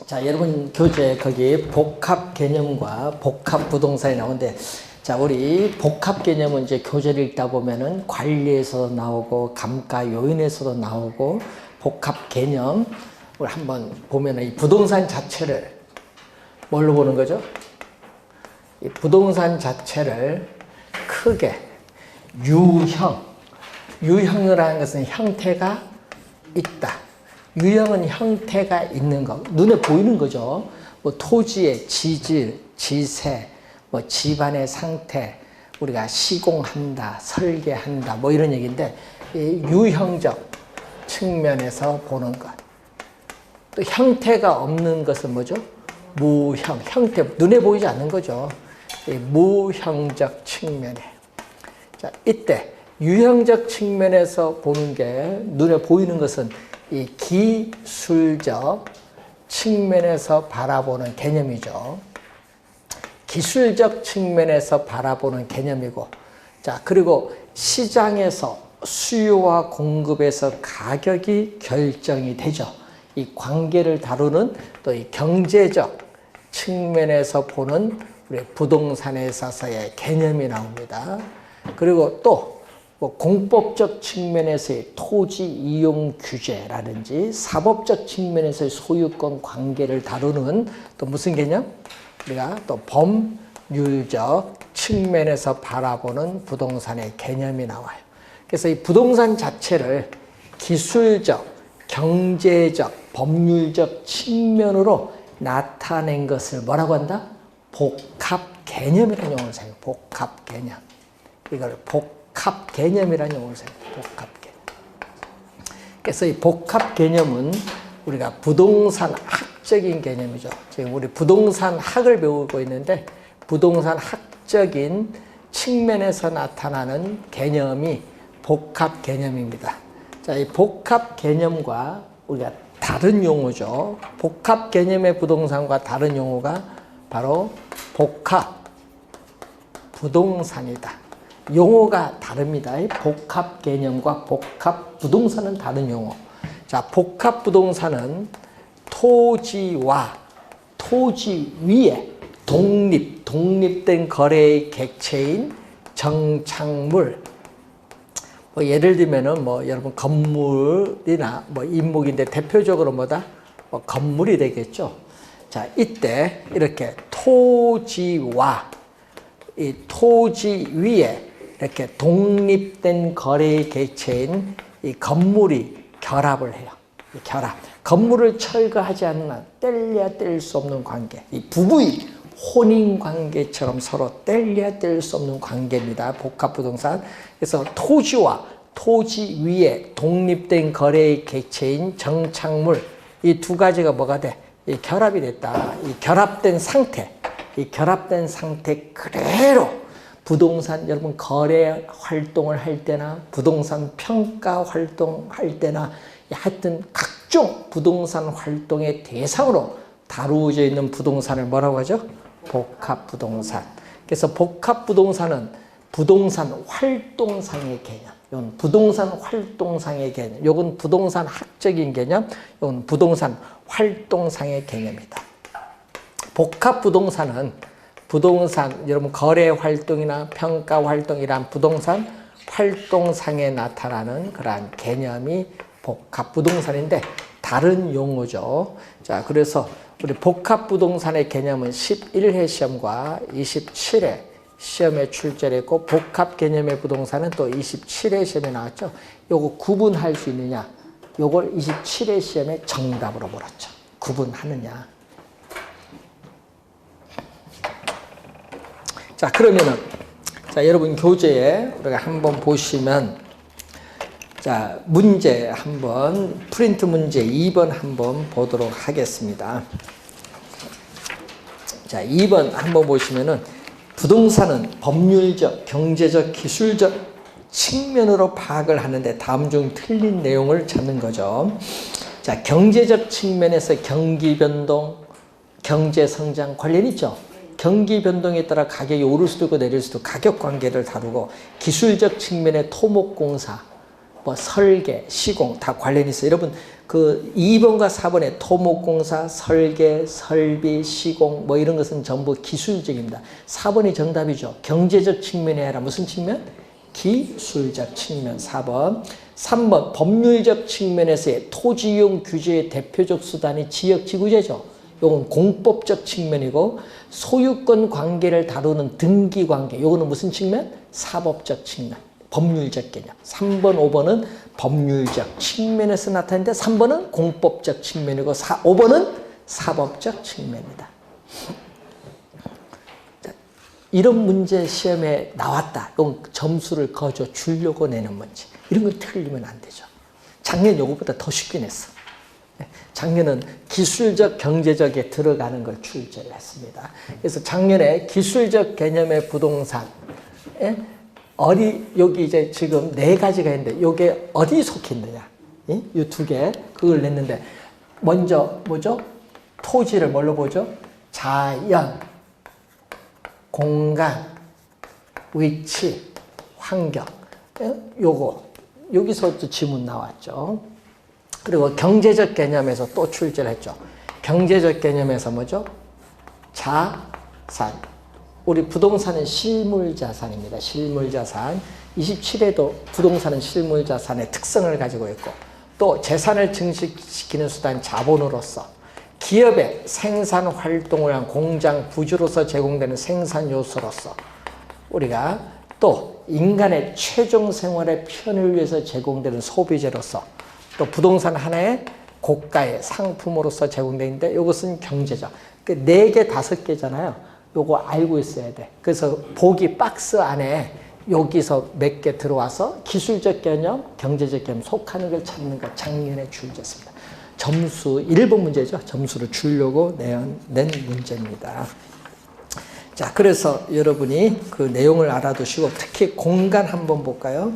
자, 여러분 교재 거기 복합 개념과 복합 부동산이 나오는데, 자, 우리 복합 개념은 이제 교재를 읽다 보면은 관리에서도 나오고 감가 요인에서도 나오고 복합 개념 우리 한번 보면은 이 부동산 자체를 뭘로 보는 거죠? 이 부동산 자체를 크게 유형이라는 것은 형태가 있다. 유형은 형태가 있는 거, 눈에 보이는 거죠. 뭐 토지의 지질, 지세, 뭐 집안의 상태, 우리가 시공한다, 설계한다, 뭐 이런 얘기인데, 이 유형적 측면에서 보는 것. 또 형태가 없는 것은 뭐죠? 무형, 형태, 눈에 보이지 않는 거죠. 이 무형적 측면에. 자, 이때 유형적 측면에서 보는 게 눈에 보이는 것은 이 기술적 측면에서 바라보는 개념이죠. 기술적 측면에서 바라보는 개념이고, 자, 그리고 시장에서 수요와 공급에서 가격이 결정이 되죠. 이 관계를 다루는 또 이 경제적 측면에서 보는 우리 부동산에 있어서의 개념이 나옵니다. 그리고 또 뭐 공법적 측면에서의 토지 이용 규제라든지 사법적 측면에서의 소유권 관계를 다루는 또 무슨 개념? 우리가 또 법률적 측면에서 바라보는 부동산의 개념이 나와요. 그래서 이 부동산 자체를 기술적, 경제적, 법률적 측면으로 나타낸 것을 뭐라고 한다? 복합 개념이라는 용어를 사용해요. 복합 개념. 이걸 복합 개념이라는 용어를 사용해요. 복합 개념. 그래서 이 복합 개념은 우리가 부동산 학적인 개념이죠. 지금 우리 부동산 학을 배우고 있는데 부동산 학적인 측면에서 나타나는 개념이 복합 개념입니다. 자, 이 복합 개념과 우리가 다른 용어죠. 복합 개념의 부동산과 다른 용어가 바로 복합 부동산이다. 용어가 다릅니다. 복합 개념과 복합 부동산은 다른 용어. 자, 복합 부동산은 토지와 토지 위에 독립된 거래의 객체인 정착물. 뭐 예를 들면은 뭐 여러분 건물이나 뭐 임목인데 대표적으로 뭐다? 뭐 건물이 되겠죠. 자, 이때 이렇게 토지와 이 토지 위에 이렇게 독립된 거래의 객체인 이 건물이 결합을 해요. 결합. 건물을 철거하지 않는 한 뗄래야 뗄 수 없는 관계. 이 부부의 혼인 관계처럼 서로 뗄래야 뗄 수 없는 관계입니다. 복합 부동산. 그래서 토지와 토지 위에 독립된 거래의 객체인 정착물, 이 두 가지가 뭐가 돼? 이 결합이 됐다. 이 결합된 상태 그대로 부동산 여러분 거래 활동을 할 때나 부동산 평가 활동할 때나 하여튼 각종 부동산 활동의 대상으로 다루어져 있는 부동산을 뭐라고 하죠? 복합 부동산. 그래서 복합 부동산은 부동산 활동상의 개념. 이건 부동산 활동상의 개념. 이건 부동산 학적인 개념. 이건 부동산 활동상의 개념이다. 복합 부동산은 부동산 여러분 거래 활동이나 평가 활동이란 부동산 활동상에 나타나는 그러한 개념이 복합 부동산인데 다른 용어죠. 자, 그래서 우리 복합 부동산의 개념은 11회 시험과 27회 시험에 출제했고 복합 개념의 부동산은 또 27회 시험에 나왔죠. 요거 구분할 수 있느냐? 요걸 27회 시험에 정답으로 물었죠. 구분하느냐? 자, 그러면은 자, 여러분 교재에 우리가 한번 보시면 자, 문제 한번 프린트 문제 2번 한번 보도록 하겠습니다. 자, 2번 한번 보시면은 부동산은 법률적, 경제적, 기술적 측면으로 파악을 하는데 다음 중 틀린 내용을 찾는 거죠. 자, 경제적 측면에서 경기 변동, 경제 성장 관련 있죠. 경기 변동에 따라 가격이 오를 수도 있고 내릴 수도 있고 가격 관계를 다루고 기술적 측면의 토목공사 뭐 설계, 시공 다 관련이 있어요. 여러분 그 2번과 4번에 토목공사, 설계, 설비, 시공 뭐 이런 것은 전부 기술적입니다. 4번이 정답이죠. 경제적 측면이 아니라 무슨 측면? 기술적 측면 4번. 3번 법률적 측면에서의 토지이용 규제의 대표적 수단이 지역지구제죠. 요건 공법적 측면이고 소유권 관계를 다루는 등기관계 요거는 무슨 측면? 사법적 측면. 법률적 개념. 3번, 5번은 법률적 측면에서 나타나는데 3번은 공법적 측면이고 5번은 사법적 측면입니다. 이런 문제 시험에 나왔다. 이건 점수를 거저 주려고 내는 문제. 이런 걸 틀리면 안 되죠. 작년 요거보다 더 쉽게 냈어. 작년은 기술적, 경제적에 들어가는 걸 출제를 했습니다. 그래서 작년에 기술적 개념의 부동산, 여기 이제 지금 4가지가 있는데, 요게 어디 속해 있느냐? 이 2개, 그걸 냈는데, 먼저 뭐죠? 토지를 뭘로 보죠? 자연, 공간, 위치, 환경. 여기서 지문 나왔죠. 그리고 경제적 개념에서 또 출제를 했죠. 경제적 개념에서 뭐죠? 자산. 우리 부동산은 실물자산입니다. 실물자산. 27회도 부동산은 실물자산의 특성을 가지고 있고 또 재산을 증식시키는 수단 자본으로서 기업의 생산활동을 한 공장 부지로서 제공되는 생산요소로서 우리가 또 인간의 최종 생활의 편을 위해서 제공되는 소비재로서 또 부동산 하나의 고가의 상품으로서 제공되는데 이것은 경제적. 4개, 5개잖아요. 요거 알고 있어야 돼. 그래서 보기 박스 안에 여기서 몇 개 들어와서 기술적 개념, 경제적 개념 속하는 걸 찾는 거 작년에 출제했습니다. 점수 1번 문제죠. 점수를 주려고 낸 문제입니다. 자, 그래서 여러분이 그 내용을 알아두시고 특히 공간 한번 볼까요?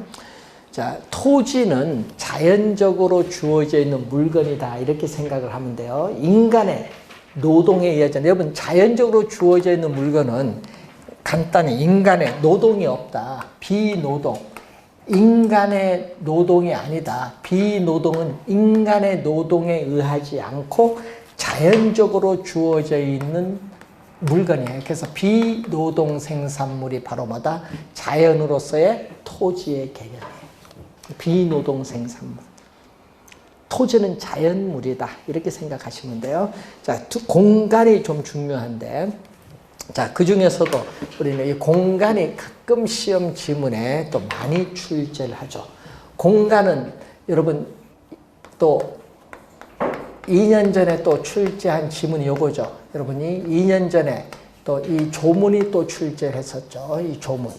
자, 토지는 자연적으로 주어져 있는 물건이다 이렇게 생각을 하면 돼요. 인간의 노동에 의하잖아요. 여러분 자연적으로 주어져 있는 물건은 간단히 인간의 노동이 없다. 비노동. 인간의 노동이 아니다. 비노동은 인간의 노동에 의하지 않고 자연적으로 주어져 있는 물건이에요. 그래서 비노동 생산물이 바로 뭐다? 자연으로서의 토지의 개념이에요. 비노동 생산물. 토지는 자연물이다. 이렇게 생각하시면 돼요. 자, 공간이 좀 중요한데, 자, 그 중에서도 우리는 이 공간이 가끔 시험 지문에 또 많이 출제를 하죠. 공간은 여러분 또 2년 전에 또 출제한 지문이 요거죠. 여러분이 2년 전에 또 이 조문이 또 출제를 했었죠. 이 조문.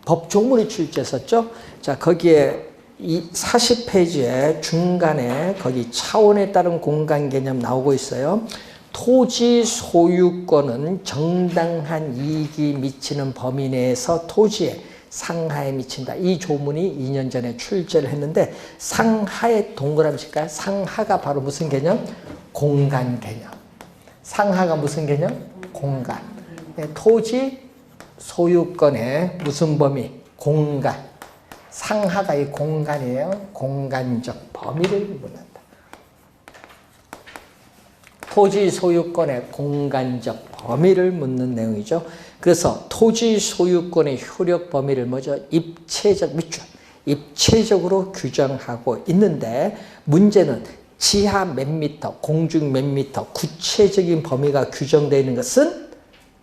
법조문이 출제했었죠. 자, 거기에 이 40페이지에 중간에 거기 차원에 따른 공간 개념 나오고 있어요. 토지 소유권은 정당한 이익이 미치는 범위 내에서 토지의 상하에 미친다. 이 조문이 2년 전에 출제를 했는데 상하의 동그라미 칠까요? 상하가 바로 무슨 개념? 공간 개념. 상하가 무슨 개념? 공간. 토지 소유권의 무슨 범위? 공간. 상하가 이 공간이에요. 공간적 범위를 묻는다. 토지 소유권의 공간적 범위를 묻는 내용이죠. 그래서 토지 소유권의 효력 범위를 뭐죠? 입체적 밑줄, 입체적으로 규정하고 있는데 문제는 지하 몇 미터, 공중 몇 미터 구체적인 범위가 규정되어 있는 것은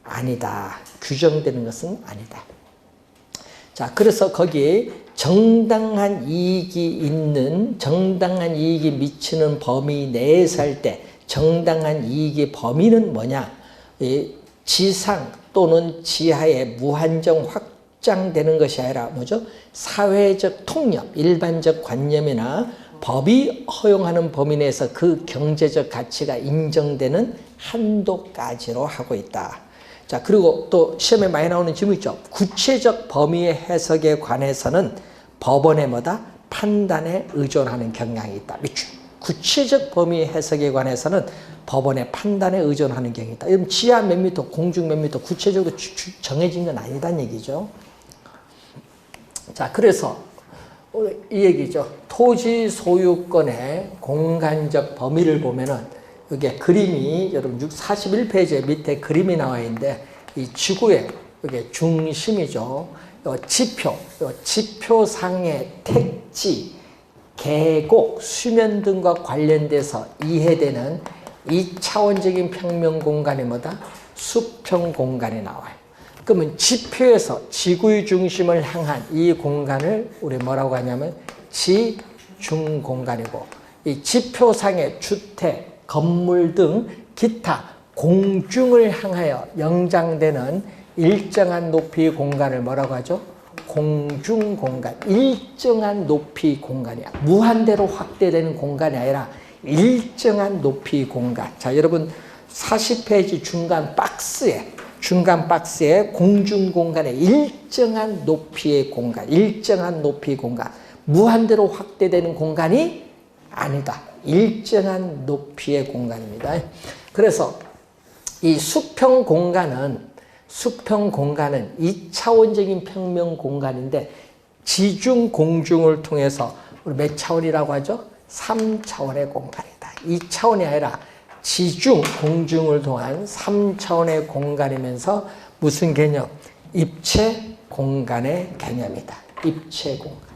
아니다. 규정되는 것은 아니다. 자, 그래서 거기 정당한 이익이 미치는 범위 내에서 할 때 정당한 이익의 범위는 뭐냐? 지상 또는 지하에 무한정 확장되는 것이 아니라 뭐죠? 사회적 통념, 일반적 관념이나 법이 허용하는 범위 내에서 그 경제적 가치가 인정되는 한도까지로 하고 있다. 자, 그리고 또 시험에 많이 나오는 질문 있죠. 구체적 범위의 해석에 관해서는 법원의 뭐다? 판단에 의존하는 경향이 있다. 밑줄. 구체적 범위의 해석에 관해서는 법원의 판단에 의존하는 경향이 있다. 그럼 지하 몇 미터, 공중 몇 미터 구체적으로 정해진 건 아니다는 얘기죠. 자, 그래서 이 얘기죠. 토지 소유권의 공간적 범위를 보면은 여기 그림이 여러분 41페이지 밑에 그림이 나와 있는데 이 지구의 이게 중심이죠. 요 지표상의 택지, 계곡, 수면 등과 관련돼서 이해되는 2차원적인 평면 공간이 뭐다? 수평 공간이 나와요. 그러면 지표에서 지구의 중심을 향한 이 공간을 우리 뭐라고 하냐면 지중 공간이고, 이 지표상의 주택, 건물 등 기타 공중을 향하여 연장되는 일정한 높이의 공간을 뭐라고 하죠? 공중 공간. 일정한 높이 공간이야. 무한대로 확대되는 공간이 아니라 일정한 높이 공간. 자, 여러분 40페이지 중간 박스에 공중 공간의 일정한 높이의 공간, 일정한 높이 공간. 무한대로 확대되는 공간이 아니다. 일정한 높이의 공간입니다. 그래서 이 수평 공간은 2차원적인 평면 공간인데 지중, 공중을 통해서 우리 몇 차원이라고 하죠? 3차원의 공간이다. 2차원이 아니라 지중, 공중을 통한 3차원의 공간이면서 무슨 개념? 입체 공간의 개념이다. 입체 공간.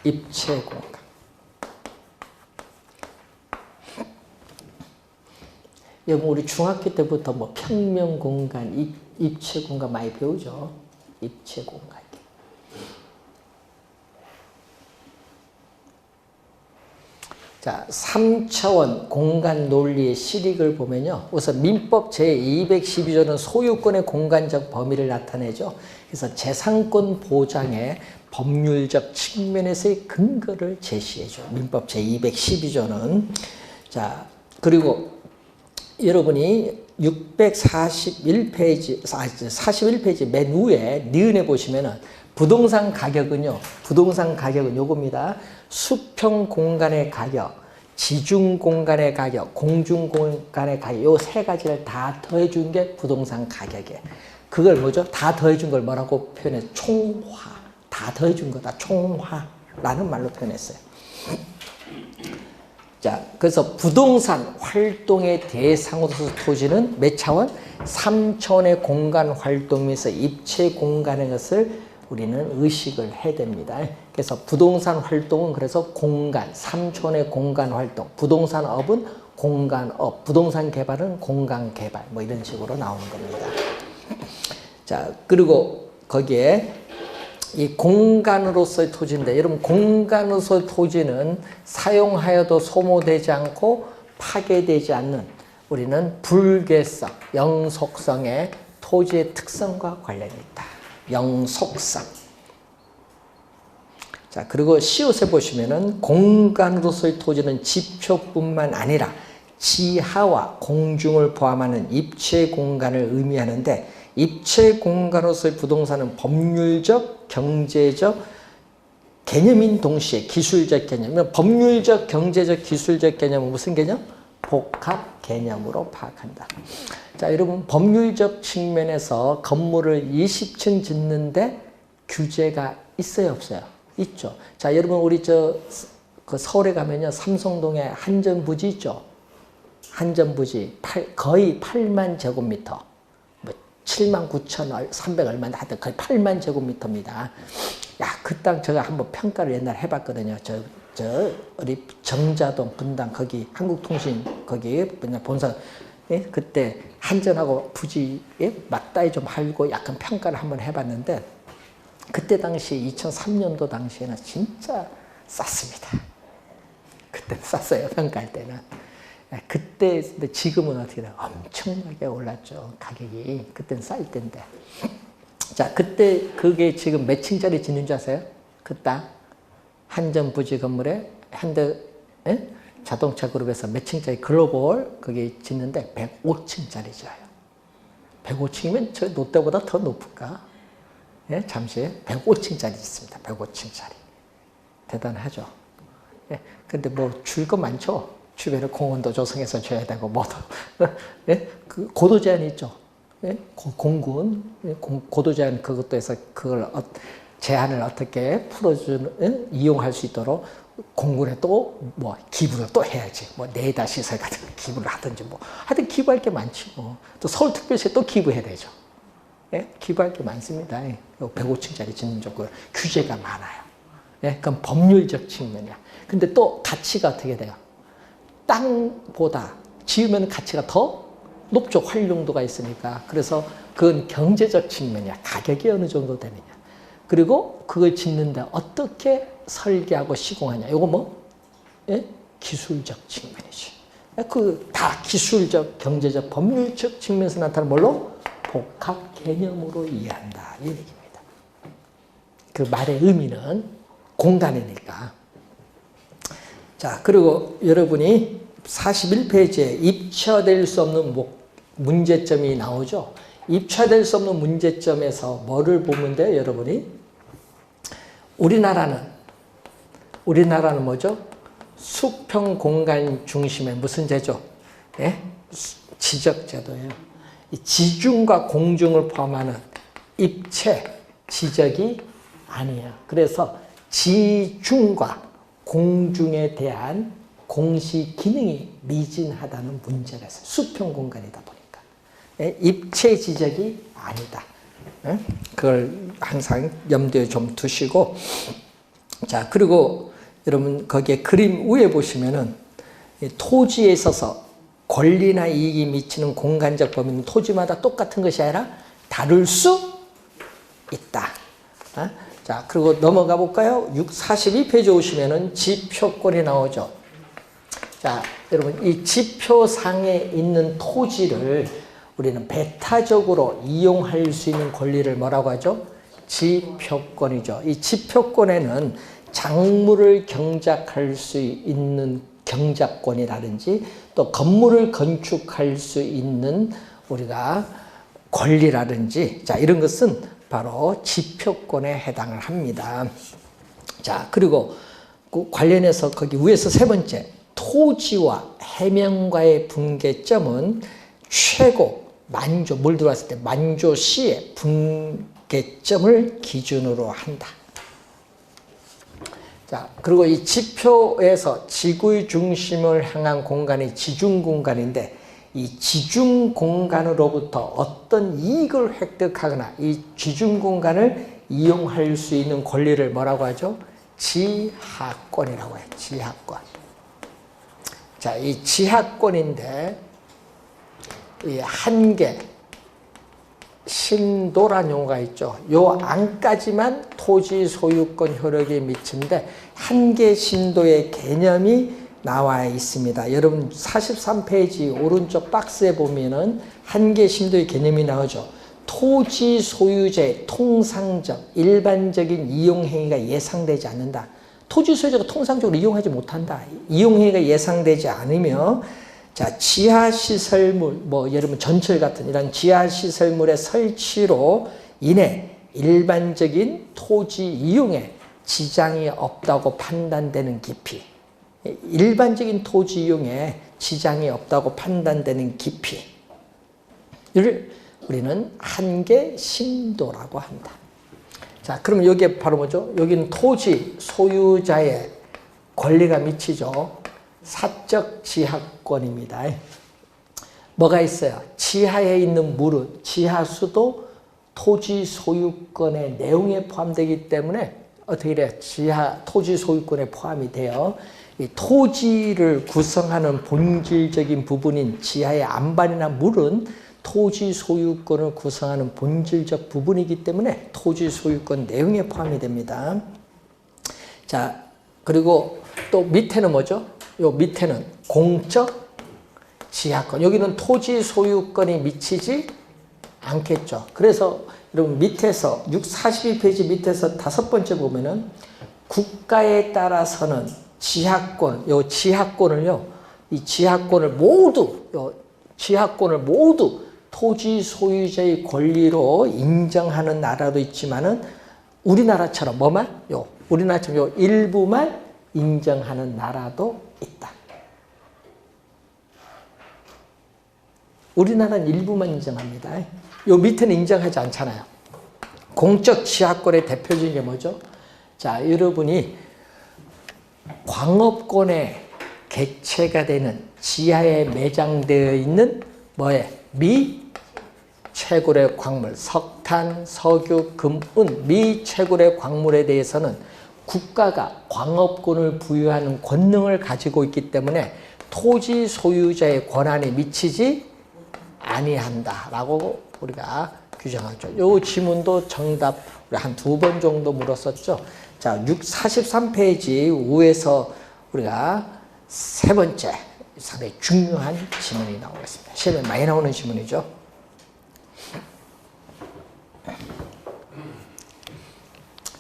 입체 공간. 여러분 우리 중학교 때부터 뭐 평면 공간, 입체 공간 많이 배우죠. 입체 공간. 자, 3차원 공간 논리의 실익을 보면요. 우선 민법 제212조는 소유권의 공간적 범위를 나타내죠. 그래서 재산권 보장의 법률적 측면에서의 근거를 제시해줘. 민법 제212조는. 자, 그리고 여러분이 41페이지 맨 위에 니은에 보시면은 부동산 가격은 요겁니다. 수평 공간의 가격, 지중 공간의 가격, 공중 공간의 가격, 요 세 가지를 다 더해준 게 부동산 가격이에요. 그걸 뭐죠? 다 더해준 걸 뭐라고 표현해? 총화. 다 더해준 거다. 총화라는 말로 표현했어요. 자, 그래서 부동산 활동의 대상으로서 토지는 몇 차원? 3차원의 공간 활동에서 입체 공간의 것을 우리는 의식을 해야 됩니다. 그래서 부동산 활동은 그래서 공간, 3차원의 공간 활동, 부동산 업은 공간업, 부동산 개발은 공간 개발, 뭐 이런 식으로 나오는 겁니다. 자, 그리고 거기에 이 공간으로서의 토지인데, 여러분 공간으로서의 토지는 사용하여도 소모되지 않고 파괴되지 않는 우리는 불괴성, 영속성의 토지의 특성과 관련이 있다. 영속성. 자, 그리고 시옷에 보시면은 공간으로서의 토지는 지표뿐만 아니라 지하와 공중을 포함하는 입체 공간을 의미하는데, 입체 공간으로서의 부동산은 법률적, 경제적 개념인 동시에 기술적 개념. 법률적, 경제적, 기술적 개념은 무슨 개념? 복합 개념으로 파악한다. 자, 여러분 법률적 측면에서 건물을 20층 짓는데 규제가 있어요, 없어요? 있죠. 자, 여러분 우리 그 서울에 가면요, 삼성동에 한전부지 있죠. 한전부지 거의 8만 제곱미터. 79,300 얼마인데 하여튼 거의 8만 제곱미터입니다. 야, 그 땅 제가 한번 평가를 옛날에 해봤거든요. 우리 정자동 분당 거기 한국통신 거기 본사 그때 한전하고 부지에 맞닿이 좀 하고 약간 평가를 한번 해봤는데, 그때 당시 2003년도 당시에는 진짜 쌌습니다. 그때 쌌어요, 평가할 때는. 그때, 근데 지금은 어떻게 돼요? 엄청나게 올랐죠, 가격이. 그때는 쌀 때인데. 자, 그때 그게 지금 몇 층짜리 짓는 줄 아세요? 그 땅? 한전 부지 건물에 자동차 그룹에서 몇 층짜리 글로벌 거기 짓는데 105층짜리 지어요. 105층이면 저 롯데보다 더 높을까? 예, 잠시 105층짜리 짓습니다. 105층짜리. 대단하죠. 예, 근데 뭐 줄 거 많죠. 주변에 공원도 조성해서 줘야 되고 뭐도. 예? 그 고도 제한이 있죠. 예? 공군, 고도 제한 그것도 해서 그걸 제한을 어떻게 풀어주는, 예? 이용할 수 있도록 공군에 또 뭐 기부를 또 해야지. 뭐 내다 시설 같은 거 기부를 하든지 뭐 하여튼 기부할 게 많지 뭐. 또 서울특별시에 또 기부해야 되죠. 예? 기부할 게 많습니다. 105층짜리 짓는 쪽 규제가 많아요. 예? 그건 법률적 측면이야. 근데 또 가치가 어떻게 돼요? 땅보다 지으면 가치가 더 높죠. 활용도가 있으니까. 그래서 그건 경제적 측면이야. 가격이 어느 정도 되느냐. 그리고 그걸 짓는데 어떻게 설계하고 시공하냐. 이거 뭐? 예? 기술적 측면이지. 그 다 기술적, 경제적, 법률적 측면에서 나타나는 뭘로? 복합 개념으로 이해한다. 이 얘기입니다. 그 말의 의미는 공간이니까. 자, 그리고 여러분이 41페이지에 입처될 수 없는 문제점이 나오죠. 입처될 수 없는 문제점에서 뭐를 보면 돼요, 여러분이? 우리나라는 뭐죠? 수평 공간 중심의 무슨 제조? 예? 지적 제도예요. 지중과 공중을 포함하는 입체, 지적이 아니에요. 그래서 지중과 공중에 대한 공시 기능이 미진하다는 문제가 있어요. 수평 공간이다 보니까. 예? 입체 지적이 아니다. 예? 그걸 항상 염두에 좀 두시고. 자, 그리고 여러분 거기에 그림 위에 보시면은 토지에 있어서 권리나 이익이 미치는 공간적 범위는 토지마다 똑같은 것이 아니라 다를 수 있다. 어? 자, 그리고 넘어가 볼까요? 42페이지 오시면은 지표권이 나오죠. 자, 여러분 이 지표상에 있는 토지를 우리는 배타적으로 이용할 수 있는 권리를 뭐라고 하죠? 지표권이죠. 이 지표권에는 작물을 경작할 수 있는 경작권이라든지 또 건물을 건축할 수 있는 우리가 권리라든지 자, 이런 것은 바로 지표권에 해당을 합니다. 자, 그리고 그 관련해서 거기 위에서 세 번째 토지와 해명과의 분계점은 최고 만조, 물 들어왔을 때 만조시의 분계점을 기준으로 한다. 자, 그리고 이 지표에서 지구의 중심을 향한 공간이 지중 공간인데 이 지중 공간으로부터 어떤 이익을 획득하거나 이 지중 공간을 이용할 수 있는 권리를 뭐라고 하죠? 지하권이라고 해요. 지하권. 자, 이 지하권인데 이 한계, 신도란 용어가 있죠. 요 안까지만 토지 소유권 효력에 미치는데 한계 신도의 개념이 나와 있습니다. 여러분 43페이지 오른쪽 박스에 보면은 한계 신도의 개념이 나오죠. 토지 소유자의 통상적, 일반적인 이용 행위가 예상되지 않는다. 토지 소유자가 통상적으로 이용하지 못한다. 이용 행위가 예상되지 않으며 자, 지하시설물, 뭐, 예를 들면 전철 같은 이런 지하시설물의 설치로 인해 일반적인 토지 이용에 지장이 없다고 판단되는 깊이. 일반적인 토지 이용에 지장이 없다고 판단되는 깊이를 우리는 한계 신도라고 한다. 자, 그러면 여기에 바로 뭐죠? 여기는 토지 소유자의 권리가 미치죠. 사적 지하권입니다. 뭐가 있어요? 지하에 있는 물은 지하수도 토지 소유권의 내용에 포함되기 때문에 어떻게 돼요? 토지 소유권에 포함이 돼요. 이 토지를 구성하는 본질적인 부분인 지하의 안반이나 물은 토지 소유권을 구성하는 본질적 부분이기 때문에 토지 소유권 내용에 포함이 됩니다. 자, 그리고 또 밑에는 뭐죠? 요 밑에는 공적 지하권. 여기는 토지 소유권이 미치지 않겠죠. 그래서 여러분 밑에서 42페이지 밑에서 5번째 보면은 국가에 따라서는 지하권, 요 지하권을요, 이 지하권을 모두 토지 소유자의 권리로 인정하는 나라도 있지만은 우리나라처럼 뭐만? 우리나라처럼 요 일부만 인정하는 나라도 있다. 우리나라는 일부만 인정합니다. 요 밑에는 인정하지 않잖아요. 공적 지하권의 대표적인 게 뭐죠? 자, 여러분이 광업권의 객체가 되는 지하에 매장되어 있는 미채굴의 광물, 석탄, 석유, 금, 은, 미채굴의 광물에 대해서는 국가가 광업권을 부여하는 권능을 가지고 있기 때문에 토지 소유자의 권한에 미치지 아니한다라고 우리가 규정하죠. 이 지문도 정답 우리 한 2번 정도 물었었죠. 자, 43페이지 위에서 우리가 세 번째 상당히 중요한 지문이 나오겠습니다. 시험에 많이 나오는 지문이죠.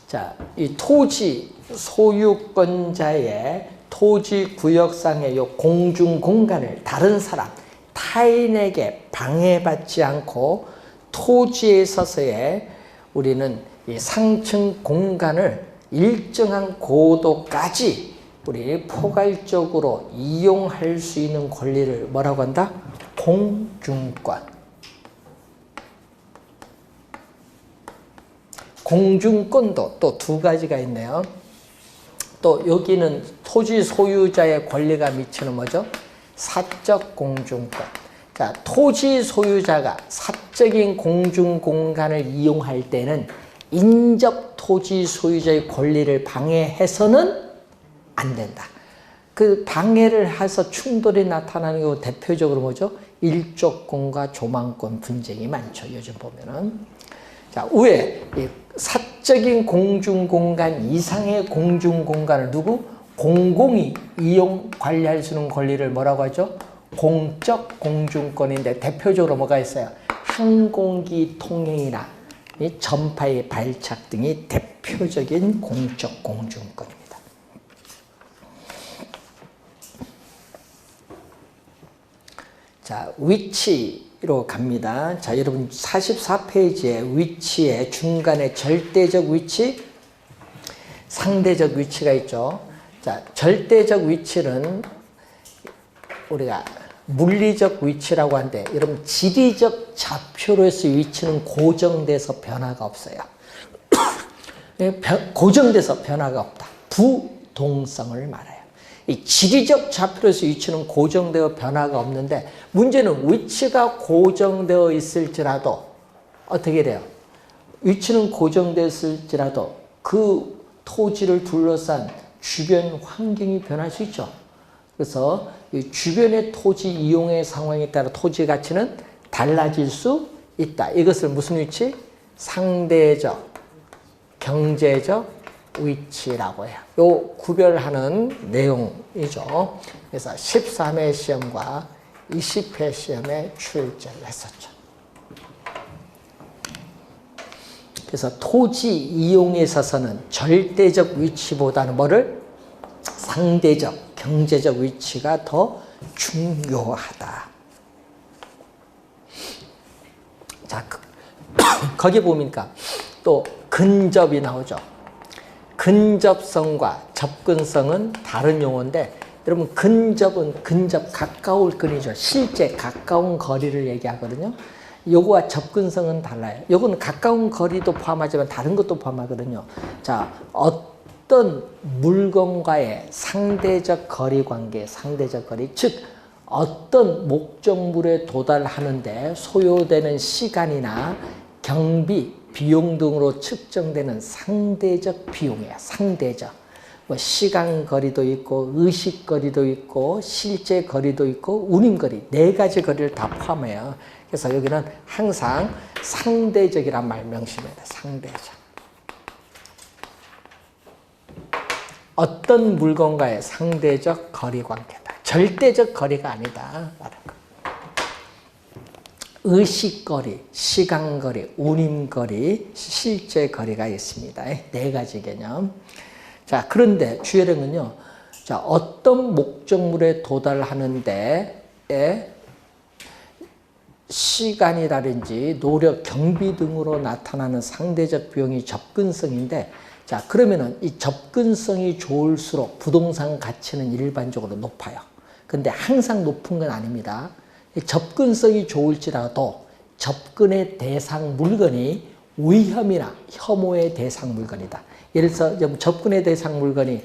자, 이 토지 소유권자의 토지 구역상의 이 공중 공간을 다른 사람, 타인에게 방해받지 않고 토지에 있어서의 우리는 이 상층 공간을 일정한 고도까지 우리 포괄적으로 이용할 수 있는 권리를 뭐라고 한다? 공중권. 공중권도 또 2가지가 있네요. 또 여기는 토지 소유자의 권리가 미치는 뭐죠? 사적 공중권. 자, 토지 소유자가 사적인 공중 공간을 이용할 때는 인접 토지 소유자의 권리를 방해해서는 안 된다. 그 방해를 해서 충돌이 나타나는 거 대표적으로 뭐죠? 일조권과 조망권 분쟁이 많죠. 요즘 보면은. 자, 위에 사적인 공중공간 이상의 공중공간을 누구? 공공이 이용 관리할 수 있는 권리를 뭐라고 하죠? 공적 공중권인데 대표적으로 뭐가 있어요? 항공기 통행이나 전파의 발착 등이 대표적인 공적 공중권입니다. 자, 위치로 갑니다. 자, 여러분 44페이지에 위치에 중간에 절대적 위치, 상대적 위치가 있죠. 자, 절대적 위치는 우리가 물리적 위치라고 하는데 여러분 지리적 좌표로서의 위치는 고정돼서 변화가 없어요. 고정돼서 변화가 없다. 부동성을 말해요. 이 지리적 좌표로서 위치는 고정되어 변화가 없는데 문제는 위치가 고정되어 있을지라도 어떻게 돼요? 위치는 고정됐을지라도 그 토지를 둘러싼 주변 환경이 변할 수 있죠. 그래서 이 주변의 토지 이용의 상황에 따라 토지 가치는 달라질 수 있다. 이것을 무슨 위치? 상대적, 경제적 위치라고 해요. 요 구별하는 내용이죠. 그래서 13회 시험과 20회 시험에 출제를 했었죠. 그래서 토지 이용에 있어서는 절대적 위치보다는 뭐를? 상대적, 경제적 위치가 더 중요하다. 자, 거기 보니까 또 근접이 나오죠. 근접성과 접근성은 다른 용어인데 여러분 근접은 가까울 거리죠. 실제 가까운 거리를 얘기하거든요. 요거와 접근성은 달라요. 요거는 가까운 거리도 포함하지만 다른 것도 포함하거든요. 자, 어떤 물건과의 상대적 거리 관계, 상대적 거리, 즉 어떤 목적물에 도달하는데 소요되는 시간이나 경비, 비용 등으로 측정되는 상대적 비용이야. 상대적. 뭐 시간 거리도 있고 의식 거리도 있고 실제 거리도 있고 운임 거리 4가지 거리를 다 포함해요. 그래서 여기는 항상 상대적이란 말 명심해야 돼. 상대적. 어떤 물건과의 상대적 거리 관계다. 절대적 거리가 아니다. 의식거리, 시간거리, 운임거리, 실제 거리가 있습니다. 4가지 개념. 자, 그런데 주의력은요, 자, 어떤 목적물에 도달하는데 시간이라든지 노력, 경비 등으로 나타나는 상대적 비용이 접근성인데, 자, 그러면은 이 접근성이 좋을수록 부동산 가치는 일반적으로 높아요. 근데 항상 높은 건 아닙니다. 접근성이 좋을지라도 접근의 대상 물건이 위험이나 혐오의 대상 물건이다. 예를 들어서 접근의 대상 물건이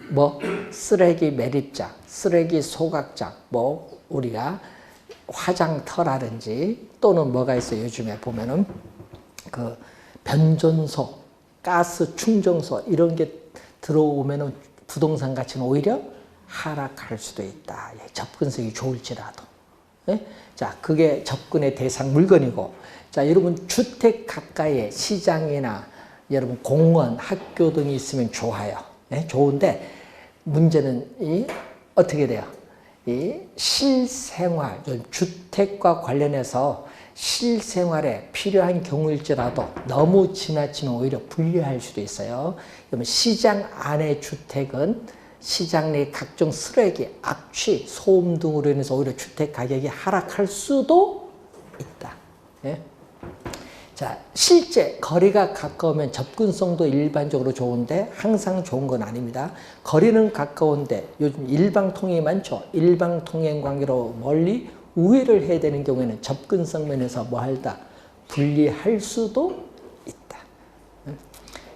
뭐 쓰레기 매립장, 쓰레기 소각장, 뭐 우리가 화장터라든지 또는 뭐가 있어요. 요즘에 보면은 그 변전소, 가스 충전소 이런 게 들어오면은 부동산 가치는 오히려 하락할 수도 있다. 접근성이 좋을지라도. 예? 자, 그게 접근의 대상 물건이고, 자, 여러분 주택 가까이에 시장이나 여러분 공원, 학교 등이 있으면 좋아요. 예? 좋은데 문제는 어떻게 돼요? 이 실생활, 주택과 관련해서 실생활에 필요한 경우일지라도 너무 지나치면 오히려 불리할 수도 있어요. 그러면 시장 안의 주택은 시장 내 각종 쓰레기, 악취, 소음 등으로 인해서 오히려 주택 가격이 하락할 수도 있다. 예? 자, 실제 거리가 가까우면 접근성도 일반적으로 좋은데 항상 좋은 건 아닙니다. 거리는 가까운데 요즘 일방통행이 많죠. 일방통행 관계로 멀리 우회를 해야 되는 경우에는 접근성 면에서 뭐할다? 불리할 수도 있다.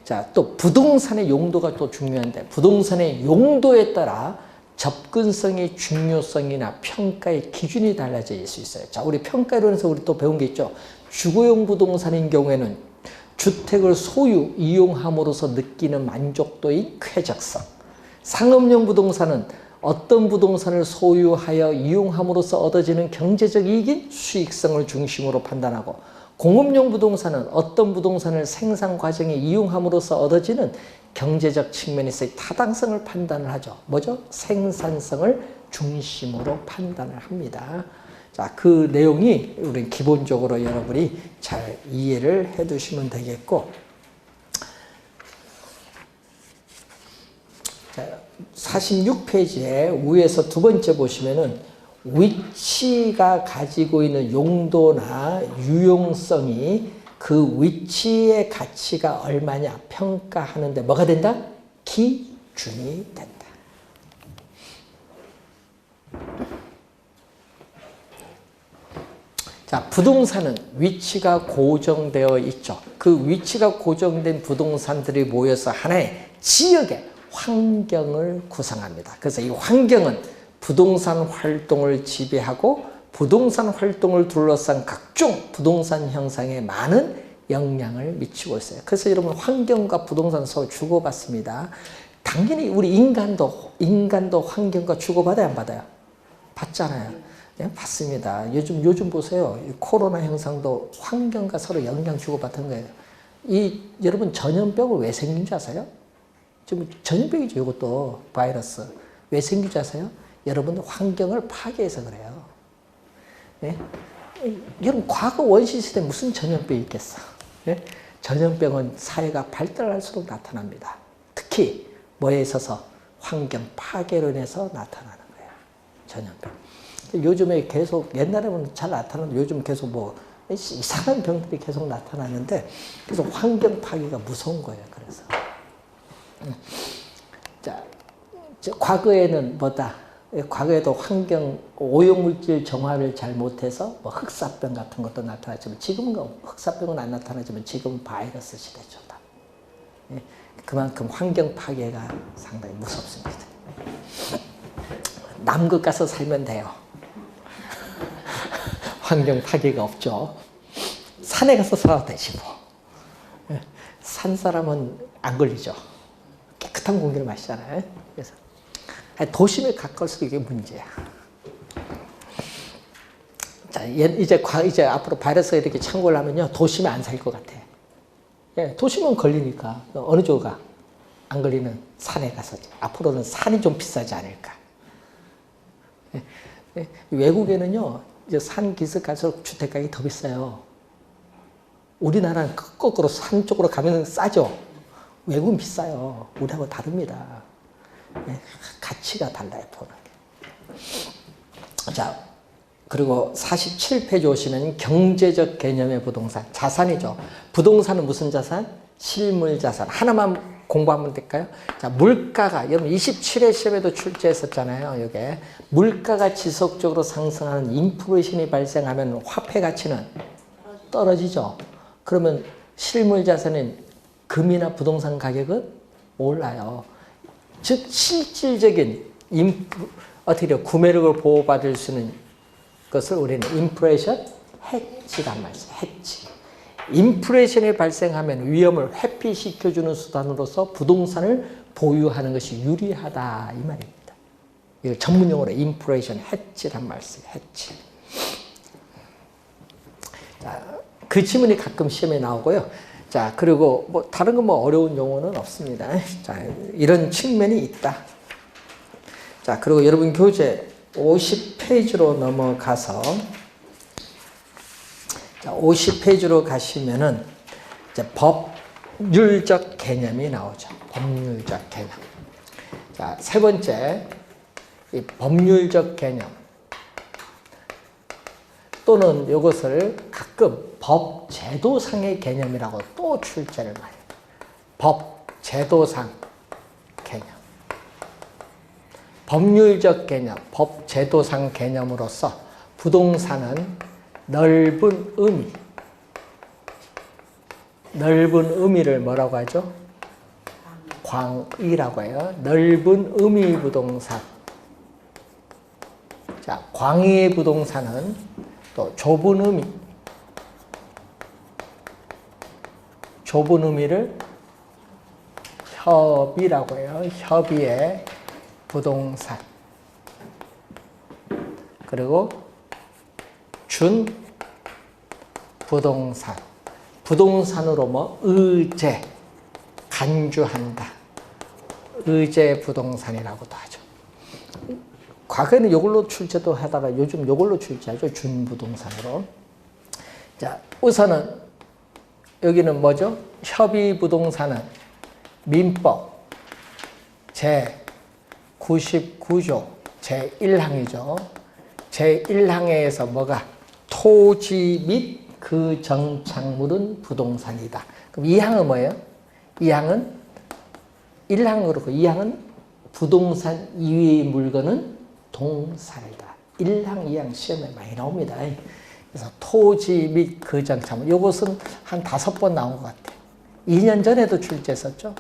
자, 또 부동산의 용도가 또 중요한데 부동산의 용도에 따라 접근성의 중요성이나 평가의 기준이 달라질 수 있어요. 자, 우리 평가론에서 우리 또 배운 게 있죠. 주거용 부동산인 경우에는 주택을 소유, 이용함으로써 느끼는 만족도인 쾌적성. 상업용 부동산은 어떤 부동산을 소유하여 이용함으로써 얻어지는 경제적 이익인 수익성을 중심으로 판단하고, 공업용 부동산은 어떤 부동산을 생산 과정에 이용함으로써 얻어지는 경제적 측면에서의 타당성을 판단을 하죠. 뭐죠? 생산성을 중심으로 판단을 합니다. 자, 그 내용이 우리 기본적으로 여러분이 잘 이해를 해 두시면 되겠고, 자, 46페이지에 위에서 두 번째 보시면은 위치가 가지고 있는 용도나 유용성이 그 위치의 가치가 얼마냐 평가하는데 뭐가 된다? 기준이 된다. 자, 부동산은 위치가 고정되어 있죠. 그 위치가 고정된 부동산들이 모여서 하나의 지역의 환경을 구성합니다. 그래서 이 환경은 부동산 활동을 지배하고 부동산 활동을 둘러싼 각종 부동산 형상에 많은 영향을 미치고 있어요. 그래서 여러분 환경과 부동산 서로 주고받습니다. 당연히 우리 인간도 환경과 주고받아야 안 받아요? 받잖아요. 네, 받습니다. 요즘 보세요. 코로나 현상도 환경과 서로 영향 주고받은 거예요. 여러분 전염병은 왜 생긴 줄 아세요? 지금 전염병이죠. 이것도 바이러스. 왜 생긴 줄 아세요? 여러분 환경을 파괴해서 그래요. 네? 여러분 과거 원시시대 무슨 전염병이 있겠어? 네? 전염병은 사회가 발달할수록 나타납니다. 특히 뭐에 있어서 환경 파괴로 인해서 나타나는 거예요. 전염병. 요즘에 계속 옛날에는 잘 나타나는데 요즘 계속 뭐 이상한 병들이 계속 나타나는데 그래서 환경 파괴가 무서운 거예요. 그래서 자, 과거에는 뭐다? 과거에도 환경 오염물질 정화를 잘 못해서 뭐 흑사병 같은 것도 나타났지만 지금은 흑사병은 안 나타나지만 지금은 바이러스 시대죠. 그만큼 환경 파괴가 상당히 무섭습니다. 남극 가서 살면 돼요. 환경 파괴가 없죠. 산에 가서 살아도 되지 뭐. 산 사람은 안 걸리죠. 깨끗한 공기를 마시잖아요. 그래서 도심에 가까울수록 이게 문제야. 자, 이제 앞으로 바이러스가 이렇게 창궐 하면요, 도심에 안 살 것 같아. 예, 도심은 걸리니까 어느 쪽으로 가? 안 걸리는 산에 가서 앞으로는 산이 좀 비싸지 않을까. 예, 예, 외국에는요, 이제 산 기슭 갈수록 주택 가격이 더 비싸요. 우리나라는 거꾸로 산 쪽으로 가면 싸죠. 외국은 비싸요. 우리하고 다릅니다. 예, 가치가 달라요, 보는 게. 자, 그리고 47페이지 오시면 경제적 개념의 부동산, 자산이죠. 부동산은 무슨 자산? 실물 자산. 하나만 공부하면 될까요? 자, 물가가, 여러분 27회 시험에도 출제했었잖아요. 이게 물가가 지속적으로 상승하는 인플레이션이 발생하면 화폐 가치는 떨어지죠. 그러면 실물 자산인 금이나 부동산 가격은 올라요. 즉 실질적인 어떻게 돼요? 구매력을 보호받을 수 있는 것을 우리는 인플레이션 해지란 말이죠. 해지. 인플레이션이 발생하면 위험을 회피시켜주는 수단으로서 부동산을 보유하는 것이 유리하다 이 말입니다. 이거 전문용어로 인플레이션 해지란 말이에요. 해지. 자, 그 지문이 가끔 시험에 나오고요. 자, 그리고 뭐 다른 거 뭐 어려운 용어는 없습니다. 자, 이런 측면이 있다. 자, 그리고 여러분 교재 50페이지로 넘어가서 자, 50페이지로 가시면은 이제 법률적 개념이 나오죠. 법률적 개념. 자, 세 번째, 이 법률적 개념. 또는 이것을 가끔 법 제도상의 개념이라고 또 출제를 많이 해요. 법 제도상 개념. 법률적 개념, 법 제도상 개념으로서 부동산은 넓은 의미를 뭐라고 하죠? 광의라고 해요. 넓은 의미 부동산. 자, 광의의 부동산은 또 좁은 의미를 협의라고 해요. 협의의 부동산. 그리고 준 부동산. 부동산으로 뭐 의제, 간주한다. 의제 부동산이라고도 하죠. 과거에는 이걸로 출제도 하다가 요즘 이걸로 출제하죠. 준 부동산으로. 자, 우선은 여기는 뭐죠? 협의 부동산은 민법 제 99조 제1항이죠. 제1항에서 뭐가 토지 및 그 정착물은 부동산이다. 그럼 2항은 뭐예요? 2항은 1항은 그렇고 2항은 부동산 이외의 물건은 동산이다. 1항, 2항 시험에 많이 나옵니다. 그래서 토지 및 그 정착물 이것은 한 5번 나온 것 같아요. 2년 전에도 출제했었죠.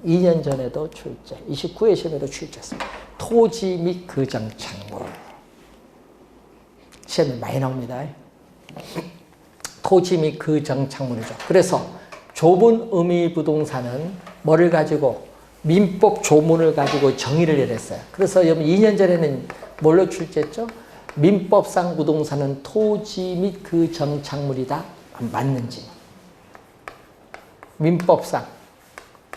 2년 전에도 출제, 29회 시험에도 출제했어요. 토지 및 그 정착물. 시험에 많이 나옵니다. 토지 및 그 정착물이죠. 그래서 좁은 의미 부동산은 뭐를 가지고 민법 조문을 가지고 정의를 내렸어요. 그래서 여러분 2년 전에는 뭘로 출제했죠? 민법상 부동산은 토지 및 그 정착물이다. 맞는지. 민법상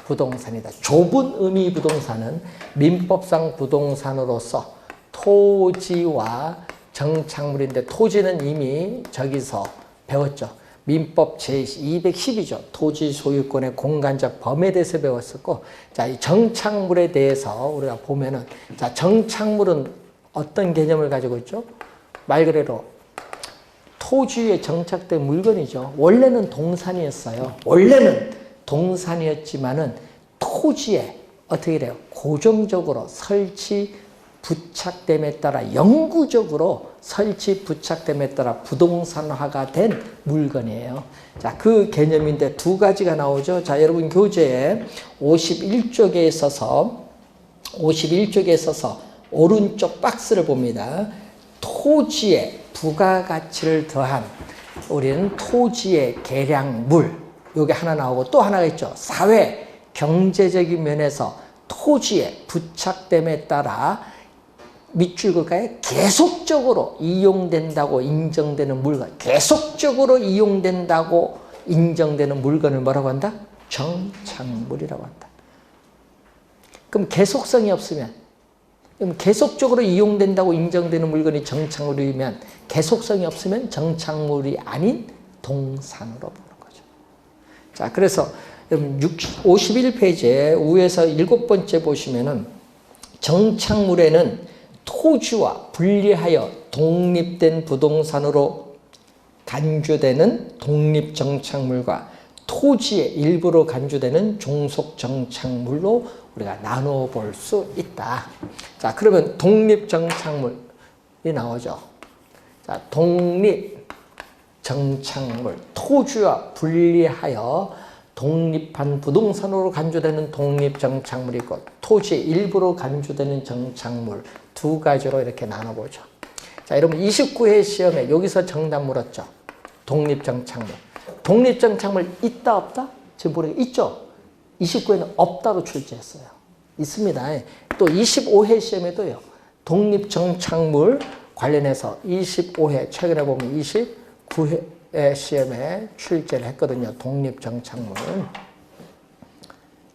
부동산이다. 좁은 의미 부동산은 민법상 부동산으로서 토지와 정착물인데 토지는 이미 저기서 배웠죠. 민법 제210이죠. 토지 소유권의 공간적 범위에 대해서 배웠었고, 자, 이 정착물에 대해서 우리가 보면은, 자, 정착물은 어떤 개념을 가지고 있죠? 말 그대로 토지에 정착된 물건이죠. 원래는 동산이었어요. 원래는 동산이었지만은 토지에 어떻게 돼요? 고정적으로 설치, 부착됨에 따라 영구적으로 설치, 부착됨에 따라 부동산화가 된 물건이에요. 자, 그 개념인데 두 가지가 나오죠. 자, 여러분 교재에 51쪽에 있어서 오른쪽 박스를 봅니다. 토지에 부가가치를 더한 우리는 토지의 계량물. 요게 하나 나오고 또 하나가 있죠. 사회, 경제적인 면에서 토지에 부착됨에 따라 밑줄글가에 계속적으로 이용된다고 인정되는 물건, 계속적으로 이용된다고 인정되는 물건을 뭐라고 한다? 정착물이라고 한다. 그럼 계속성이 없으면, 그럼 계속적으로 이용된다고 인정되는 물건이 정착물이면 계속성이 없으면 정착물이 아닌 동산으로 보는 거죠. 자, 그래서 51페이지에 위에서 7번째 보시면은 정착물에는 토지와 분리하여 독립된 부동산으로 간주되는 독립정착물과 토지의 일부로 간주되는 종속 정착물로 우리가 나누어 볼 수 있다. 자, 그러면 독립 정착물이 나오죠. 자, 독립 정착물, 토지와 분리하여 독립한 부동산으로 간주되는 독립 정착물이 있고 토지의 일부로 간주되는 정착물 두 가지로 이렇게 나눠보죠. 자, 여러분 29회 시험에 여기서 정답 물었죠. 독립 정착물. 독립 정착물 있다 없다? 지금 보니까 있죠. 29회는 없다로 출제했어요. 있습니다. 또 25회 시험에도요. 독립 정착물 관련해서 25회 최근에 보면 29회 시험에 출제를 했거든요. 독립 정착물.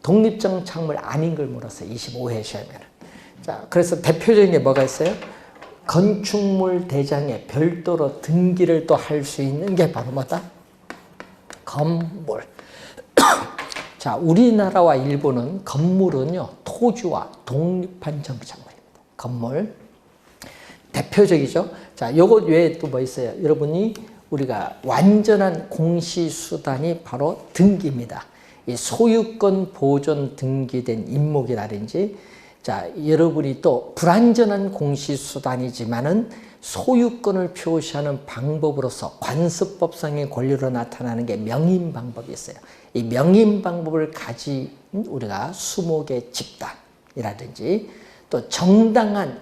독립 정착물 아닌 걸 물었어요. 25회 시험에는. 자, 그래서 대표적인 게 뭐가 있어요? 건축물 대장에 별도로 등기를 또 할 수 있는 게 바로 뭐다? 건물. 자, 우리나라와 일본은 건물은요, 토지와 독립한 정착물입니다. 건물. 대표적이죠? 자, 요것 외에 또 뭐 있어요? 여러분이 우리가 완전한 공시수단이 바로 등기입니다. 이 소유권 보존 등기된 임목이라든지, 자, 여러분이 또 불완전한 공시수단이지만은 소유권을 표시하는 방법으로서 관습법상의 권리로 나타나는 게 명인 방법이 있어요. 이 명인 방법을 가진 우리가 수목의 집단이라든지 또 정당한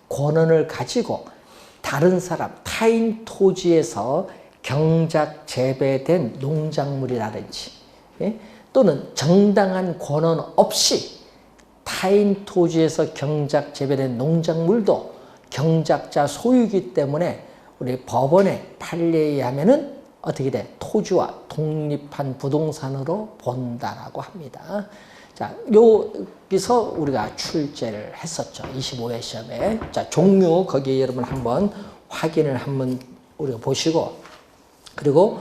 권한을 가지고 다른 사람, 타인 토지에서 경작 재배된 농작물이라든지, 예? 또는 정당한 권한 없이 타인 토지에서 경작 재배된 농작물도 경작자 소유이기 때문에 우리 법원의 판례에 의하면은 어떻게 돼? 토지와 독립한 부동산으로 본다라고 합니다. 자, 여기서 우리가 출제를 했었죠. 25회 시험에. 자, 종류 거기에 여러분 한번 확인을 한번 우리가 보시고, 그리고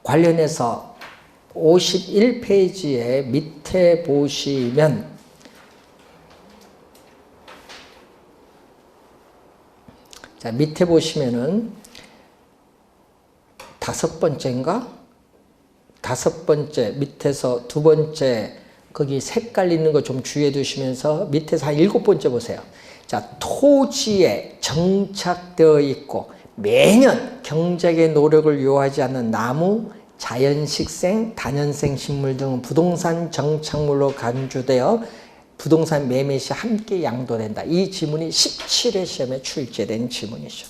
관련해서 51페이지에 밑에 보시면 자, 밑에 보시면은 다섯 번째 밑에서 두 번째 거기 색깔 있는 거 좀 주의해 두시면서 밑에서 한 7번째 보세요. 자, 토지에 정착되어 있고 매년 경작의 노력을 요하지 않는 나무, 자연식생, 다년생 식물 등은 부동산 정착물로 간주되어 부동산 매매 시 함께 양도된다. 이 지문이 17회 시험에 출제된 지문이죠.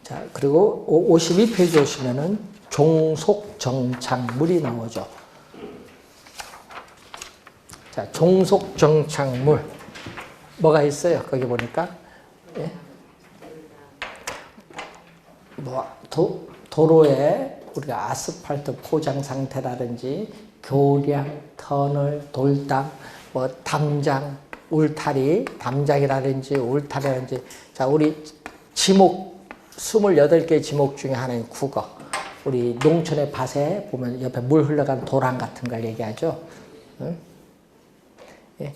자, 그리고 52페이지 오시면은 종속 정착물이 나오죠. 자, 종속 정착물 뭐가 있어요? 거기 보니까 예? 뭐 도로에 우리가 아스팔트 포장 상태라든지 교량, 터널, 돌담, 뭐 담장, 울타리, 담장이라든지 울타리라든지. 자, 우리 지목 28개의 지목 중에 하나인 국어. 우리 농촌의 밭에 보면 옆에 물 흘러간 도랑 같은 걸 얘기하죠. 응? 예.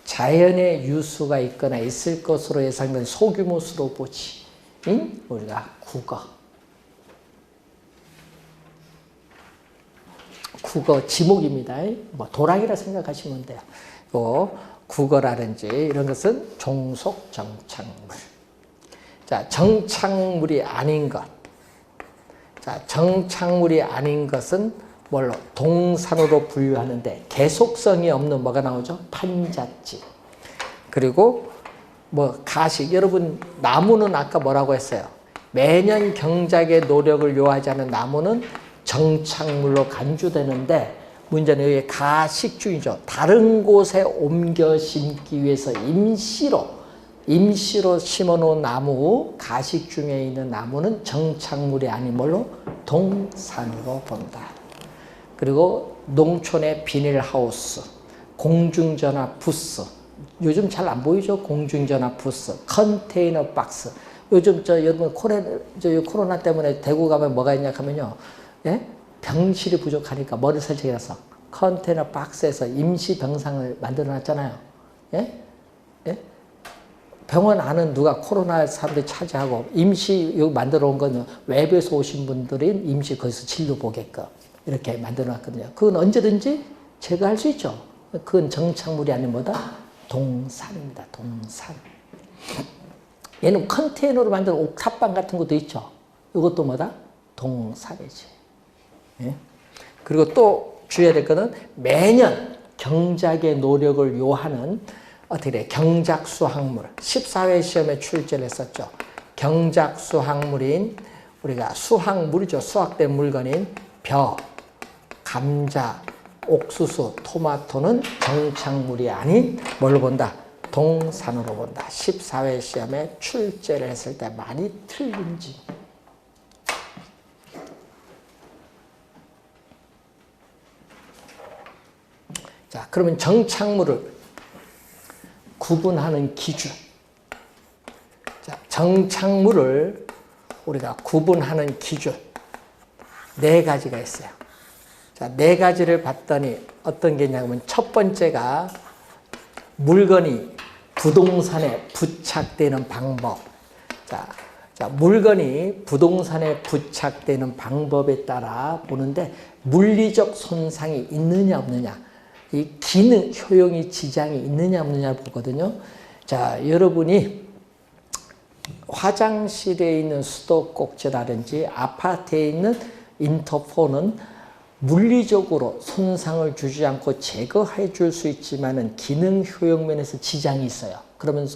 자연의 유수가 있거나 있을 것으로 예상된 소규모 수로 보지. 응? 우리가 국어. 국어 지목입니다. 뭐 도랑이라 생각하시면 돼요. 국어라든지 이런 것은 종속 정착물. 자, 정착물이 아닌 것. 자, 정착물이 아닌 것은 뭘로? 동산으로 분류하는데 계속성이 없는 뭐가 나오죠? 판잣집. 그리고 뭐 가식. 여러분 나무는 아까 뭐라고 했어요? 매년 경작의 노력을 요하지 않는 나무는 정착물로 간주되는데 문제는 여기 가식중이죠. 다른 곳에 옮겨 심기 위해서 임시로 심어놓은 나무, 가식 중에 있는 나무는 정착물이 아닌 뭘로? 동산으로 본다. 그리고 농촌의 비닐하우스, 공중전화 부스, 요즘 잘 안 보이죠? 공중전화 부스, 컨테이너 박스. 요즘 여러분 코로나 때문에 대구 가면 뭐가 있냐 하면요. 예? 병실이 부족하니까 머리 설치해서 컨테이너 박스에서 임시 병상을 만들어 놨잖아요. 예? 예? 병원 안은 누가 코로나 사람들이 차지하고 임시 여기 만들어 온 건 외부에서 오신 분들이 임시 거기서 진료 보게끔 이렇게 만들어 놨거든요. 그건 언제든지 제거할 수 있죠. 그건 정착물이 아닌 뭐다? 동산입니다. 동산. 얘는 컨테이너로 만든 옥탑방 같은 것도 있죠. 이것도 뭐다? 동산이지. 예? 그리고 또 주의해야 될 것은 매년 경작의 노력을 요하는 어떻게 돼? 경작 수학물. 14회 시험에 출제를 했었죠. 경작 수학물인 우리가 수학물이죠. 수학된 물건인 벼, 감자, 옥수수, 토마토는 정착물이 아닌 뭘로 본다? 동산으로 본다. 14회 시험에 출제를 했을 때 많이 틀린지. 자, 그러면 정착물을 구분하는 기준. 자, 정착물을 우리가 구분하는 기준. 4가지가 있어요. 자, 4가지를 봤더니 어떤 게 있냐면 첫 번째가 물건이 부동산에 부착되는 방법. 자, 물건이 부동산에 부착되는 방법에 따라 보는데 물리적 손상이 있느냐 없느냐. 이 기능, 효용이 지장이 있느냐 없느냐를 보거든요. 자, 여러분이 화장실에 있는 수도꼭지라든지 아파트에 있는 인터폰은 물리적으로 손상을 주지 않고 제거해 줄 수 있지만은 기능 효용 면에서 지장이 있어요. 그러면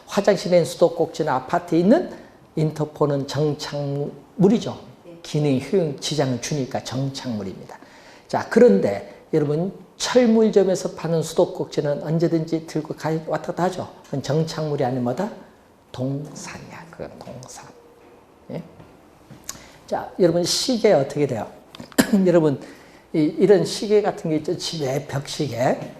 화장실에 있는 수도꼭지나 아파트에 있는 인터폰은 정착물이죠. 기능 효용 지장을 주니까 정착물입니다. 자, 그런데 여러분 철물점에서 파는 수도꼭지는 언제든지 들고 왔다 갔다 하죠. 그건 정착물이 아닌 뭐다? 동산이야. 그건 동산. 예? 자, 여러분 시계 어떻게 돼요? 여러분 이런 시계 같은 게 있죠. 집에 벽시계.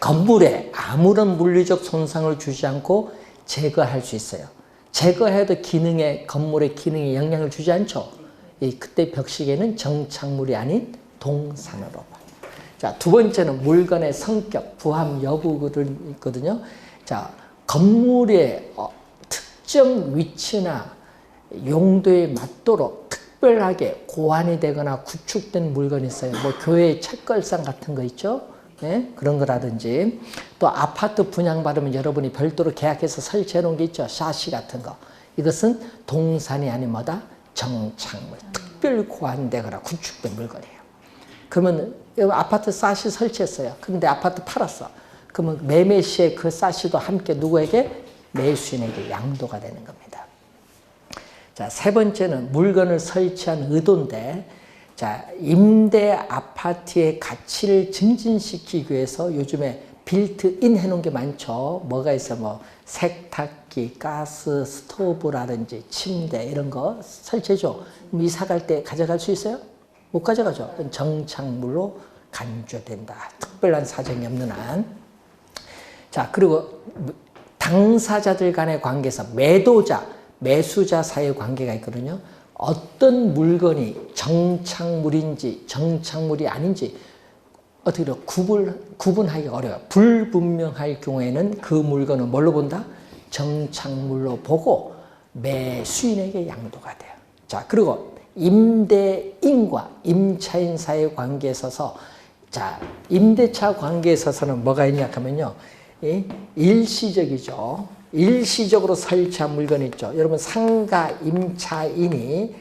건물에 아무런 물리적 손상을 주지 않고 제거할 수 있어요. 제거해도 기능에 건물의 기능에 영향을 주지 않죠. 그때 벽시계는 정착물이 아닌 동산으로 봐. 자, 두 번째는 물건의 성격, 부합 여부가 있거든요. 자, 건물의 특정 위치나 용도에 맞도록 특별하게 고안이 되거나 구축된 물건이 있어요. 뭐 교회 책걸상 같은 거 있죠. 네? 그런 거라든지 또 아파트 분양받으면 여러분이 별도로 계약해서 설치해 놓은 게 있죠. 샤시 같은 거. 이것은 동산이 아닌 뭐다? 정착물. 특별 고안되거나 구축된 물건이에요. 그러면 아파트 샤시 설치했어요. 근데 아파트 팔았어. 그러면 매매 시에 그 샤시도 함께 누구에게? 매수인에게 양도가 되는 겁니다. 자, 세 번째는 물건을 설치한 의도인데, 자, 임대 아파트의 가치를 증진시키기 위해서 요즘에 빌트인 해놓은 게 많죠. 뭐가 있어? 뭐 세탁기, 가스, 스토브라든지 침대 이런 거 설치해줘. 이사 갈 때 가져갈 수 있어요? 못 가져가죠. 정착물로 간주된다. 특별한 사정이 없는 한. 자, 그리고 당사자들 간의 관계에서 매도자, 매수자 사이의 관계가 있거든요. 어떤 물건이 정착물인지 정착물이 아닌지 어떻게 구분하기가 어려워요. 불분명할 경우에는 그 물건은 뭘로 본다? 정착물로 보고 매수인에게 양도가 돼요. 자, 그리고 임대인과 임차인 사이의 관계에 있어서, 자, 임대차 관계에 있어서는 뭐가 있냐 하면요. 일시적이죠. 일시적으로 설치한 물건이 있죠. 여러분 상가 임차인이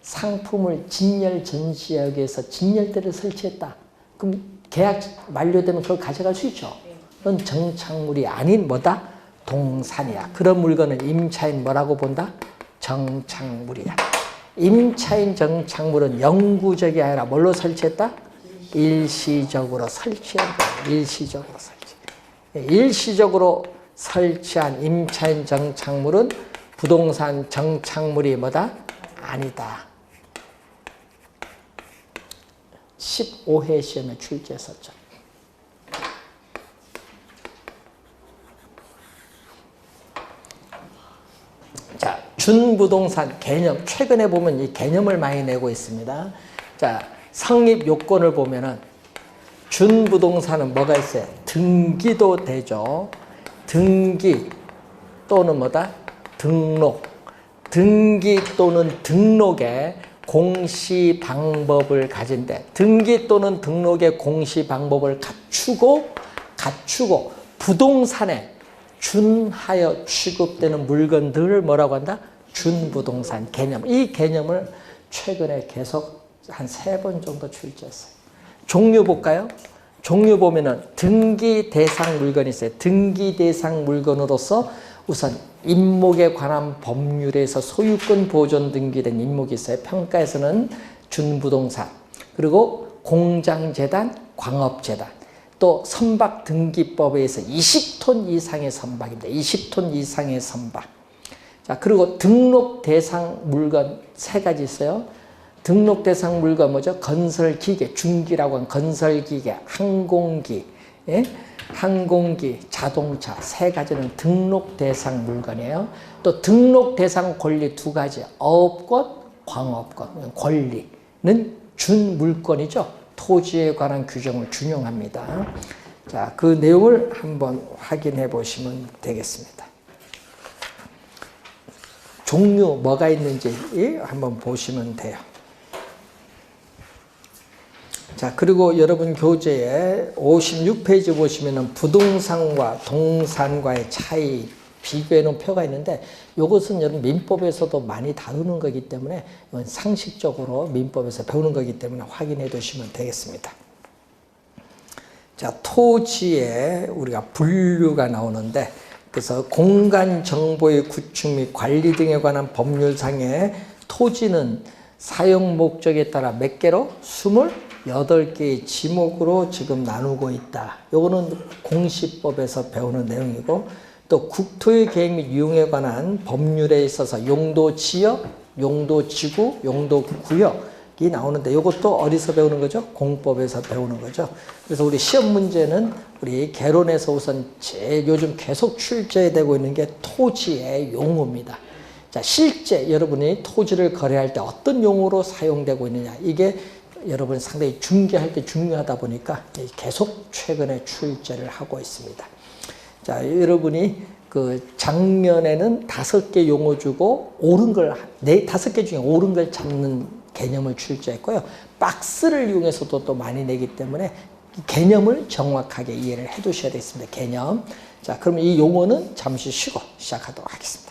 상품을 진열 전시하기 위해서 진열대를 설치했다. 그럼 계약 만료되면 그걸 가져갈 수 있죠. 그건 정착물이 아닌 뭐다? 동산이야. 그런 물건은 임차인 뭐라고 본다? 정착물이야. 임차인 정착물은 영구적이 아니라 뭘로 설치했다? 일시적으로 설치한다. 일시적으로 설치. 일시적으로 설치한 임차인 정착물은 부동산 정착물이 뭐다? 아니다. 15회 시험에 출제했었죠. 준부동산 개념, 최근에 보면 이 개념을 많이 내고 있습니다. 자, 성립 요건을 보면은 준부동산은 뭐가 있어요? 등기도 되죠. 등기 또는 뭐다? 등록. 등기 또는 등록의 공시 방법을 가진대. 등기 또는 등록의 공시 방법을 갖추고 부동산에 준하여 취급되는 물건들을 뭐라고 한다? 준부동산 개념. 이 개념을 최근에 계속 한 3번 정도 출제했어요. 종류 볼까요? 종류 보면은 등기 대상 물건이 있어요. 등기 대상 물건으로서 우선 임목에 관한 법률에서 소유권 보존 등기된 임목이 있어요. 평가에서는 준부동산. 그리고 공장재단, 광업재단. 또 선박 등기법에 의해서 20톤 이상의 선박입니다. 20톤 이상의 선박. 자, 그리고 등록 대상 물건 3가지 있어요. 등록 대상 물건 뭐죠? 건설기계, 중기라고 하는 건설기계, 항공기, 예? 항공기, 자동차 3가지는 등록 대상 물건이에요. 또 등록 대상 권리 2가지, 어업권, 광업권, 권리는 준물권이죠. 토지에 관한 규정을 준용합니다. 자, 그 내용을 한번 확인해 보시면 되겠습니다. 종류 뭐가 있는지 한번 보시면 돼요. 자, 그리고 여러분 교재에 56페이지 보시면은 부동산과 동산과의 차이 비교해 놓은 표가 있는데 이것은 여러분 민법에서도 많이 다루는 거기 때문에 이건 상식적으로 민법에서 배우는 거기 때문에 확인해 두시면 되겠습니다. 자, 토지에 우리가 분류가 나오는데 그래서 공간 정보의 구축 및 관리 등에 관한 법률상의 토지는 사용 목적에 따라 몇 개로? 28개의 지목으로 지금 나누고 있다. 요거는 공시법에서 배우는 내용이고 또 국토의 계획 및 이용에 관한 법률에 있어서 용도 지역, 용도 지구, 용도 구역이 나오는데 이것도 어디서 배우는 거죠? 공법에서 배우는 거죠. 그래서 우리 시험 문제는 우리 개론에서 우선 제일 요즘 계속 출제되고 있는 게 토지의 용어입니다. 자, 실제 여러분이 토지를 거래할 때 어떤 용어로 사용되고 있느냐 이게 여러분 상당히 중개할 때 중요하다 보니까 계속 최근에 출제를 하고 있습니다. 자, 여러분이 그 작년에는 5개 용어 주고 옳은 걸 5개 중에 옳은 걸 찾는 개념을 출제했고요. 박스를 이용해서도 또 많이 내기 때문에 개념을 정확하게 이해를 해 두셔야 되겠습니다. 개념. 자, 그럼 이 용어는 잠시 쉬고 시작하도록 하겠습니다.